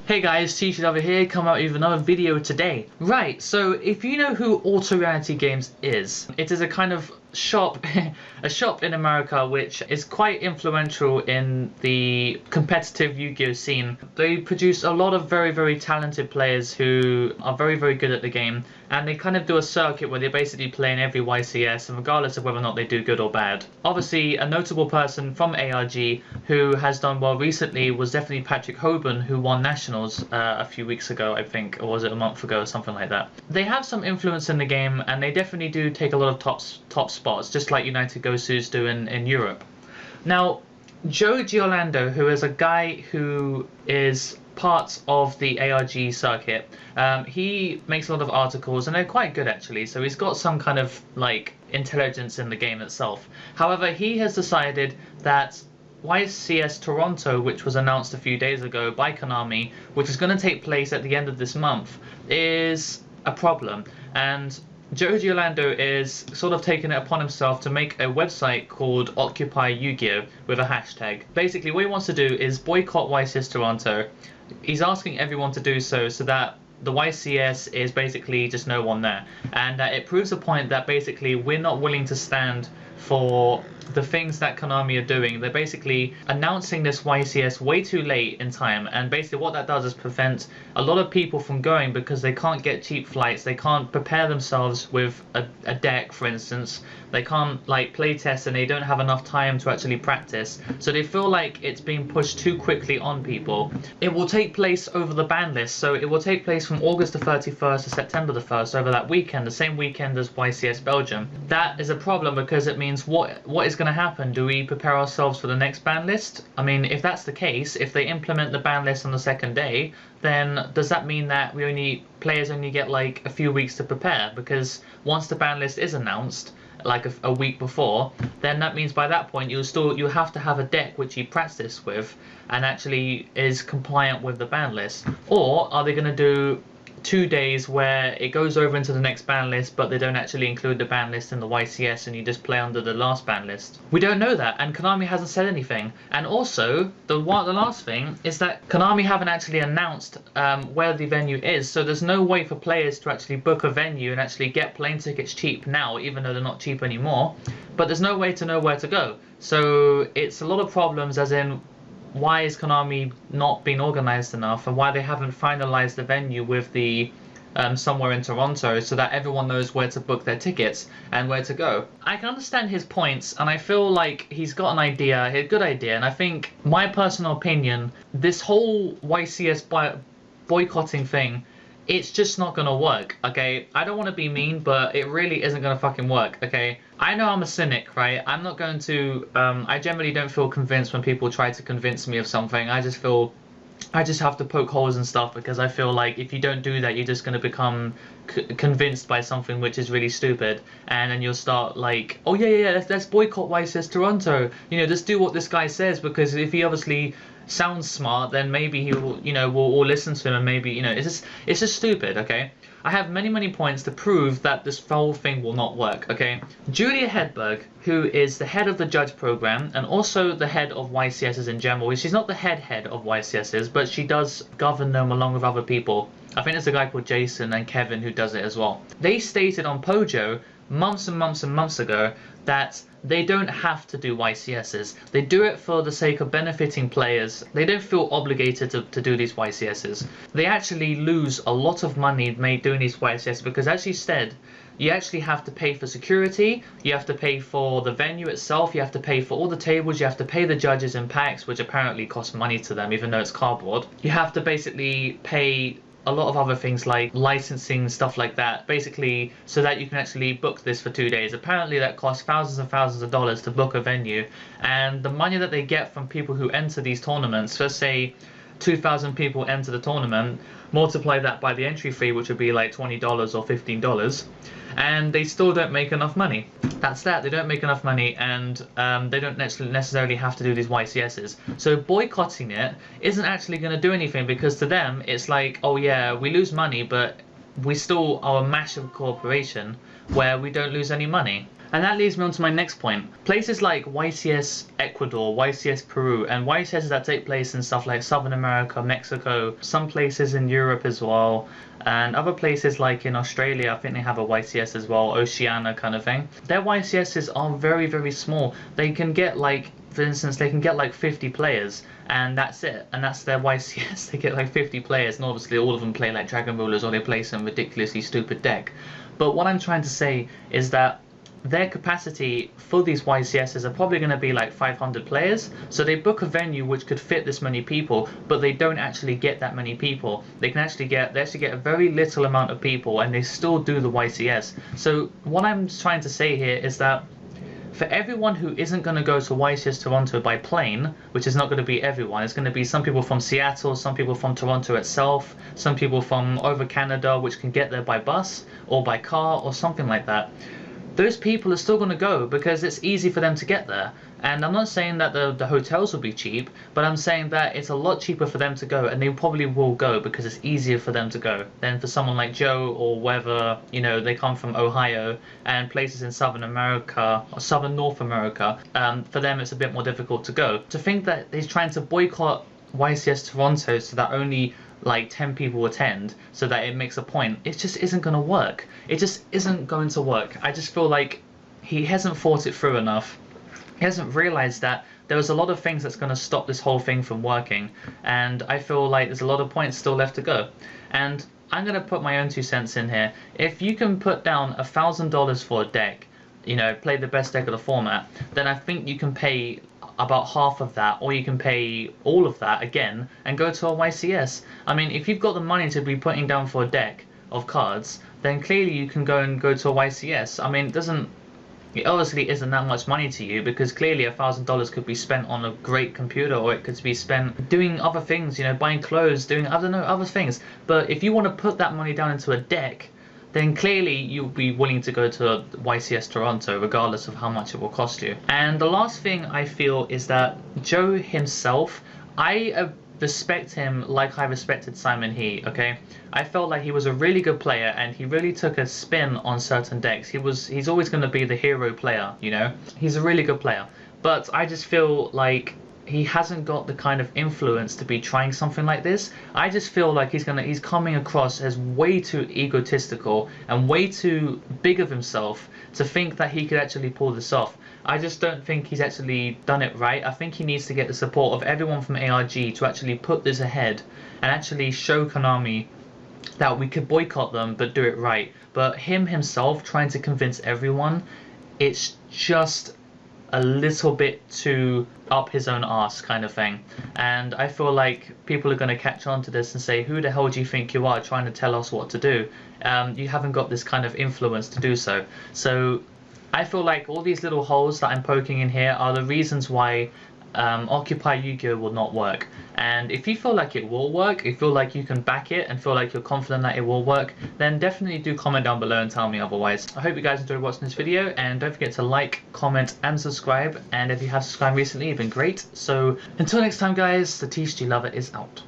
Hey guys, Yugioh here, come out with another video today. Right, so if you know who Auto Reality Games is, it is a kind of shop, a shop in America which is quite influential in the competitive Yu-Gi-Oh scene. They produce a lot of very talented players who are very good at the game, and they kind of do a circuit where they basically play in every YCS, and regardless of whether or not they do good or bad. Obviously, a notable person from ARG who has done well recently was definitely Patrick Hoban, who won Nationals a few weeks ago, I think, or was it a month ago or something like that. They have some influence in the game, and they definitely do take a lot of top spots, just like United Gosus do in Europe. Now, Yugioh, who is a guy who is part of the ARG circuit, he makes a lot of articles, and they're quite good actually, so he's got some kind of like intelligence in the game itself. However, he has decided that YCS Toronto, which was announced a few days ago by Konami, which is going to take place at the end of this month, is a problem, and Yugioh is sort of taking it upon himself to make a website called Occupy Yu-Gi-Oh with a hashtag. Basically, what he wants to do is boycott YCS Toronto. He's asking everyone to do so that the YCS is basically just no one there, and that it proves a point that basically we're not willing to stand for the things that Konami are doing. They're basically announcing this YCS way too late in time, and basically what that does is prevent a lot of people from going because they can't get cheap flights, they can't prepare themselves with a deck, for instance, they can't like play test, and they don't have enough time to actually practice, so they feel like it's being pushed too quickly on people. It will take place over the ban list, so it will take place from August the 31st to September the 1st, over that weekend, the same weekend as YCS Belgium. That is a problem because it means what is going to happen? Do we prepare ourselves for the next ban list? I mean, if that's the case, if they implement the ban list on the second day, then does that mean that players only get like a few weeks to prepare? Because once the ban list is announced, like a week before, then that means by that point you have to have a deck which you practice with and actually is compliant with the ban list. Or are they going to do 2 days where it goes over into the next ban list, but they don't actually include the ban list in the YCS and you just play under the last ban list? We don't know that, and Konami hasn't said anything. And also, the last thing is that Konami haven't actually announced where the venue is, so there's no way for players to actually book a venue and actually get plane tickets cheap now, even though they're not cheap anymore. But there's no way to know where to go. So it's a lot of problems, as in, why is Konami not being organized enough, and why they haven't finalized the venue with the somewhere in Toronto, so that everyone knows where to book their tickets and where to go. I can understand his points, and I feel like he's got an idea, a good idea, and I think, my personal opinion, this whole YCS boycotting thing, it's just not gonna work, okay? I don't want to be mean, but it really isn't gonna fucking work, okay? I know I'm a cynic, right? I'm not going to, I generally don't feel convinced when people try to convince me of something. I just feel, I just have to poke holes and stuff, because I feel like if you don't do that, you're just going to become convinced by something which is really stupid, and then you'll start like, oh yeah, let's boycott YCS Toronto, you know, just do what this guy says, because if he obviously sounds smart, then maybe he will, you know, we'll listen to him, and maybe, you know, it's just stupid, okay? I have many points to prove that this whole thing will not work, okay? Julia Hedberg, who is the head of the judge program and also the head of YCSs in general, she's not the head of YCSs, but she does govern them along with other people. I think there's a guy called Jason and Kevin who does it as well. They stated on Pojo months and months ago that they don't have to do YCSs. They do it for the sake of benefiting players. They don't feel obligated to do these YCSs. They actually lose a lot of money made doing these YCSs, because as you said, you actually have to pay for security, you have to pay for the venue itself, you have to pay for all the tables, you have to pay the judges in packs, which apparently cost money to them even though it's cardboard. You have to basically pay a lot of other things like licensing, stuff like that, basically so that you can actually book this for 2 days. Apparently that costs thousands and thousands of dollars to book a venue, and the money that they get from people who enter these tournaments, let's say 2,000 people enter the tournament, multiply that by the entry fee, which would be like $20 or $15, and they still don't make enough money. That's that, they don't make enough money, and they don't necessarily have to do these YCSs. So boycotting it isn't actually going to do anything, because to them it's like, oh yeah, we lose money, but we still are a massive corporation where we don't lose any money. And that leads me on to my next point. Places like YCS Ecuador, YCS Peru, and YCS that take place in stuff like Southern America, Mexico, some places in Europe as well, and other places like in Australia, I think they have a YCS as well, Oceania kind of thing. Their YCSs are very, very small. They can get like, for instance, they can get like 50 players, and that's it, and that's their YCS. They get like 50 players, and obviously all of them play like Dragon Rulers, or they play some ridiculously stupid deck. But what I'm trying to say is that their capacity for these YCSs are probably going to be like 500 players, so they book a venue which could fit this many people, but they don't actually get that many people. They actually get a very little amount of people, and they still do the YCS. So what I'm trying to say here is that for everyone who isn't going to go to YCS Toronto by plane, which is not going to be everyone, it's going to be some people from Seattle, some people from Toronto itself, some people from over Canada which can get there by bus or by car or something like that. Those people are still going to go because it's easy for them to get there. And I'm not saying that the hotels will be cheap, but I'm saying that it's a lot cheaper for them to go, and they probably will go because it's easier for them to go than for someone like Joe, or whether, you know, they come from Ohio and places in Southern America or Southern North America. For them it's a bit more difficult to go. To think that he's trying to boycott YCS Toronto so that only like 10 people attend, so that it makes a point, it just isn't going to work. It just isn't going to work. I just feel like he hasn't thought it through enough. He hasn't realized that there was a lot of things that's going to stop this whole thing from working, and I feel like there's a lot of points still left to go. And I'm going to put my own 2 cents in here. If you can put down $1,000 for a deck, you know, play the best deck of the format, then I think you can pay about half of that, or you can pay all of that again and go to a YCS. I mean, if you've got the money to be putting down for a deck of cards, then clearly you can go to a YCS. I mean, it obviously isn't that much money to you, because clearly $1,000 could be spent on a great computer, or it could be spent doing other things, you know, buying clothes, doing, I don't know, other things. But if you want to put that money down into a deck, then clearly you'll be willing to go to YCS Toronto regardless of how much it will cost you. And the last thing I feel is that Joe himself, I respect him like I respected Simon He, okay? I felt like he was a really good player, and he really took a spin on certain decks. He's always going to be the hero player, you know? He's a really good player. But I just feel like he hasn't got the kind of influence to be trying something like this. I just feel like he's coming across as way too egotistical and way too big of himself to think that he could actually pull this off. I just don't think he's actually done it right. I think he needs to get the support of everyone from ARG to actually put this ahead and actually show Konami that we could boycott them but do it right. But him himself trying to convince everyone, it's just a little bit too up his own arse kind of thing. And I feel like people are going to catch on to this and say, who the hell do you think you are trying to tell us what to do? You haven't got this kind of influence to do so. So I feel like all these little holes that I'm poking in here are the reasons why Occupy Yugioh will not work. And if you feel like it will work, if you feel like you can back it and feel like you're confident that it will work, then definitely do comment down below and tell me otherwise. I hope you guys enjoyed watching this video, and don't forget to like, comment and subscribe. And if you have subscribed recently, you've been great. So until next time guys, the Thetcglover is out.